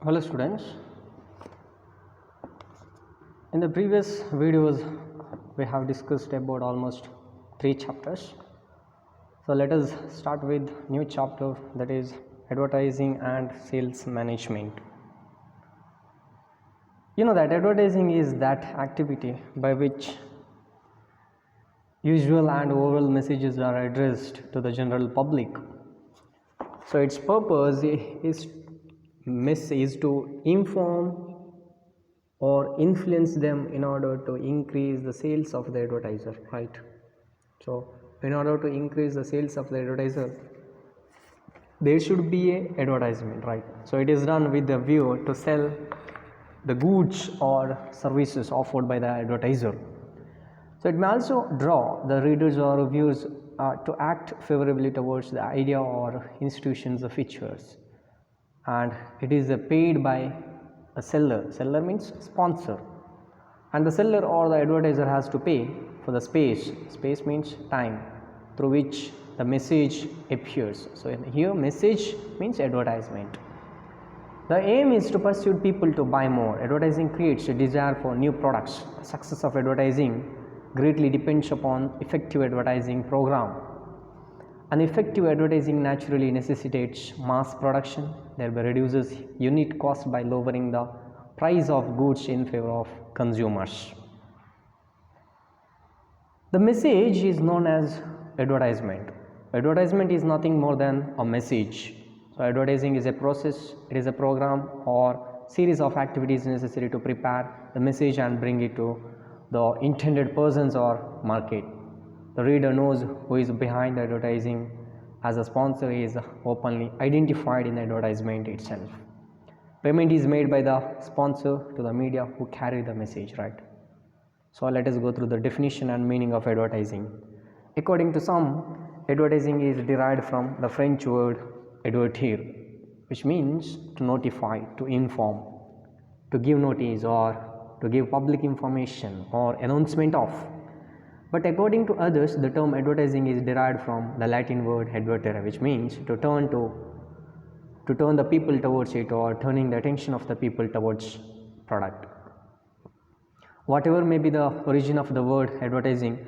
Hello students, in the previous videos we have discussed about almost 3 chapters. So let us start with new chapter, that is advertising and sales management. You know that advertising is that activity by which usual and oral messages are addressed to the general public. So its purpose is to inform or influence them in order to increase the sales of the advertiser, right? So in order to increase the sales of the advertiser, there should be a advertisement, right? So it is done with the view to sell the goods or services offered by the advertiser. So it may also draw the readers or viewers to act favorably towards the idea or institutions or features, and it is paid by a seller. Seller means sponsor, and the seller or the advertiser has to pay for the space means time through which the message appears. So here message means advertisement. The aim is to persuade people to buy more. Advertising creates a desire for new products. The success of advertising greatly depends upon effective advertising program. An effective advertising naturally necessitates mass production, thereby reduces unit cost by lowering the price of goods in favor of consumers. The message is known as advertisement. Advertisement is nothing more than a message. So advertising is a process, it is a program or series of activities necessary to prepare the message and bring it to the intended persons or market. The reader knows who is behind the advertising, as a sponsor is openly identified in the advertisement itself. Payment is made by the sponsor to the media who carry the message, right? So let us go through the definition and meaning of advertising. According to some, advertising is derived from the French word advertir, which means to notify, to inform, to give notice, or to give public information or announcement of. But according to others, the term advertising is derived from the Latin word advertere, which means to turn the people towards it, or turning the attention of the people towards product. Whatever may be the origin of the word advertising,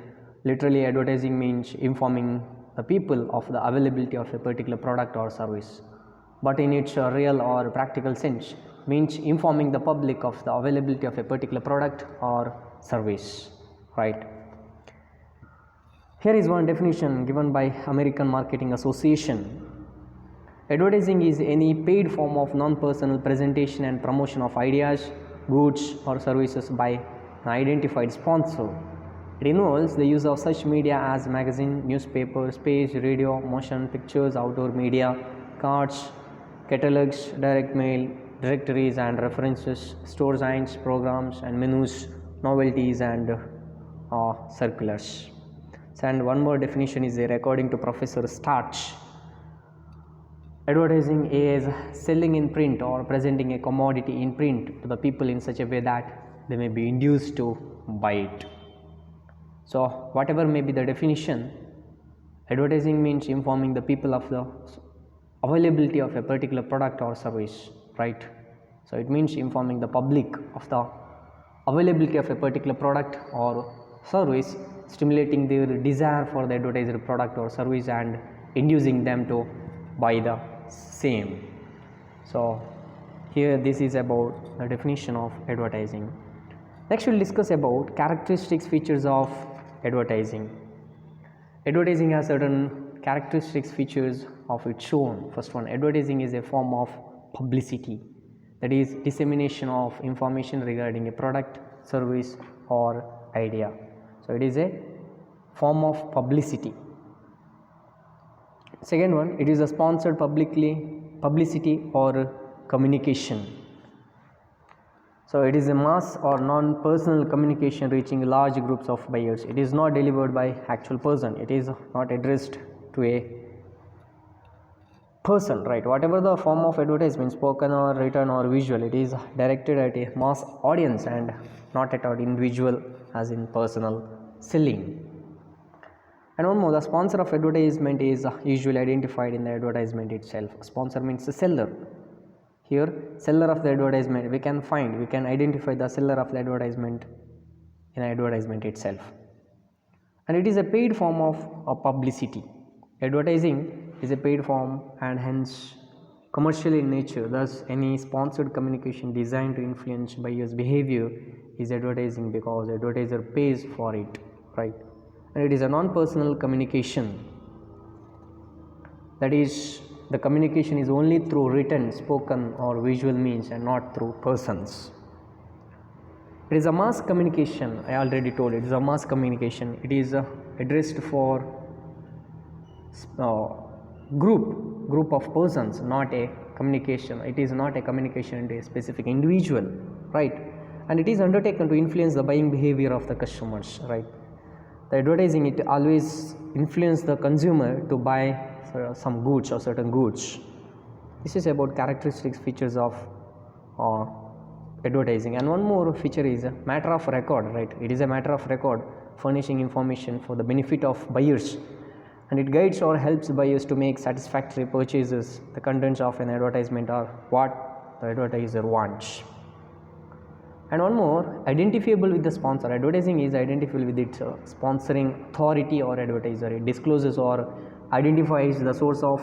literally advertising means informing the people of the availability of a particular product or service, but in its real or practical sense means informing the public of the availability of a particular product or service, right? Here is one definition given by American Marketing Association. Advertising is any paid form of non-personal presentation and promotion of ideas, goods or services by an identified sponsor. It involves the use of such media as magazine, newspaper, speech, radio, motion pictures, outdoor media, cards, catalogs, direct mail, directories and references, store signs, programs and menus, novelties and circulars. And one more definition is there according to Professor Starch. Advertising is selling in print or presenting a commodity in print to the people in such a way that they may be induced to buy it. So whatever may be the definition, advertising means informing the people of the availability of a particular product or service, right? So it means informing the public of the availability of a particular product or service, stimulating their desire for the advertised product or service and inducing them to buy the same. So here this is about the definition of advertising. Next we will discuss about characteristics, features of advertising. Advertising has certain characteristics, features of its own. First one, advertising is a form of publicity, that is dissemination of information regarding a product, service or idea. So it is a form of publicity. Second one, it is a sponsored publicity or communication. So it is a mass or non-personal communication reaching large groups of buyers. It is not delivered by actual person. It is not addressed to a person, right? Whatever the form of advertisement, spoken or written or visual, it is directed at a mass audience and not at an individual, as in personal selling. And one more, the sponsor of advertisement is usually identified in the advertisement itself. Sponsor means the seller. Here seller of the advertisement, we can identify the seller of the advertisement in advertisement itself. And it is a paid form of publicity. Advertising is a paid form and hence commercial in nature. Thus any sponsored communication designed to influence buyers behavior is advertising, because advertiser pays for it, right? And it is a non-personal communication, that is, the communication is only through written, spoken or visual means and not through persons. It is a mass communication. I already told it is a mass communication. It is addressed for group of persons, not a communication. It is not a communication to a specific individual, right? And it is undertaken to influence the buying behavior of the customers, right? The advertising, it always influence the consumer to buy some goods or certain goods. This is about characteristics, features of advertising. And one more feature is a matter of record, right? It is a matter of record, furnishing information for the benefit of buyers, and it guides or helps buyers to make satisfactory purchases. The contents of an advertisement are what the advertiser wants. And one more, identifiable with the sponsor. Advertising is identifiable with its sponsoring authority or advertiser. It discloses or identifies the source of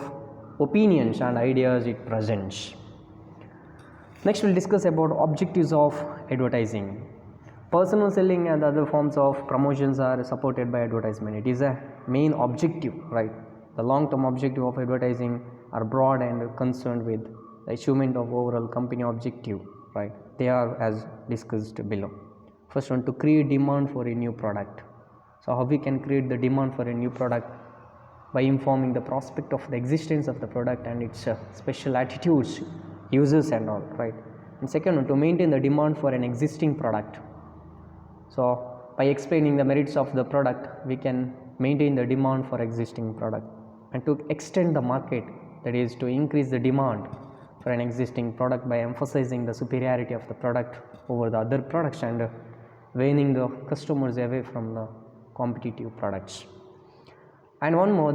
opinions and ideas it presents. Next, we'll discuss about objectives of advertising. Personal selling and other forms of promotions are supported by advertisement. It is a main objective, right? The long-term objective of advertising are broad and concerned with the achievement of overall company objective, right? They are as discussed below. First one, to create demand for a new product. So how we can create the demand for a new product? By informing the prospect of the existence of the product and its special attitudes, uses and all, right? And second one, to maintain the demand for an existing product. So by explaining the merits of the product, we can maintain the demand for existing product. And to extend the market, that is to increase the demand for an existing product by emphasizing the superiority of the product over the other products and weaning the customers away from the competitive products. And one more,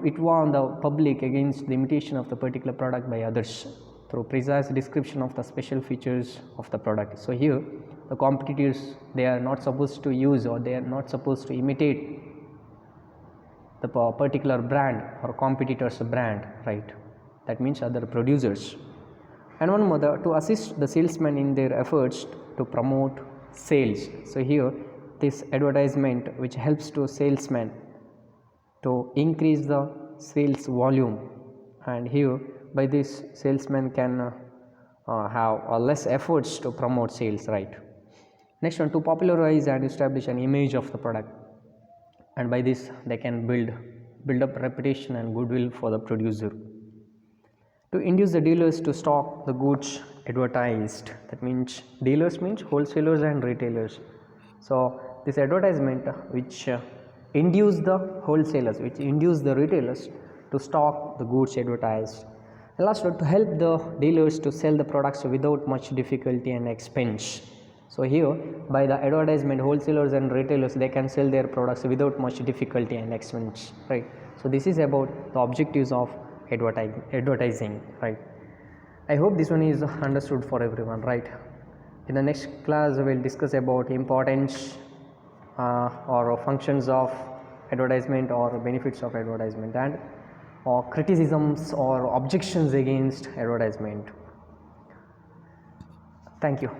it warned the public against the imitation of the particular product by others through precise description of the special features of the product. So here the competitors, they are not supposed to use or they are not supposed to imitate the particular brand or competitor's brand, right? That means other producers. And one more, to assist the salesman in their efforts to promote sales. So here this advertisement which helps to salesmen to increase the sales volume, and here by this salesman can have less efforts to promote sales, right? Next one, to popularize and establish an image of the product, and by this they can build up reputation and goodwill for the producer. To induce the dealers to stock the goods advertised. That means dealers means wholesalers and retailers. So this advertisement which induce the wholesalers, which induce the retailers to stock the goods advertised. And last, to help the dealers to sell the products without much difficulty and expense. So here by the advertisement, wholesalers and retailers, they can sell their products without much difficulty and expense, right? So this is about the objectives of advertising, right? I hope this one is understood for everyone, right? In the next class we will discuss about importance or functions of advertisement or benefits of advertisement, and or criticisms or objections against advertisement. Thank you.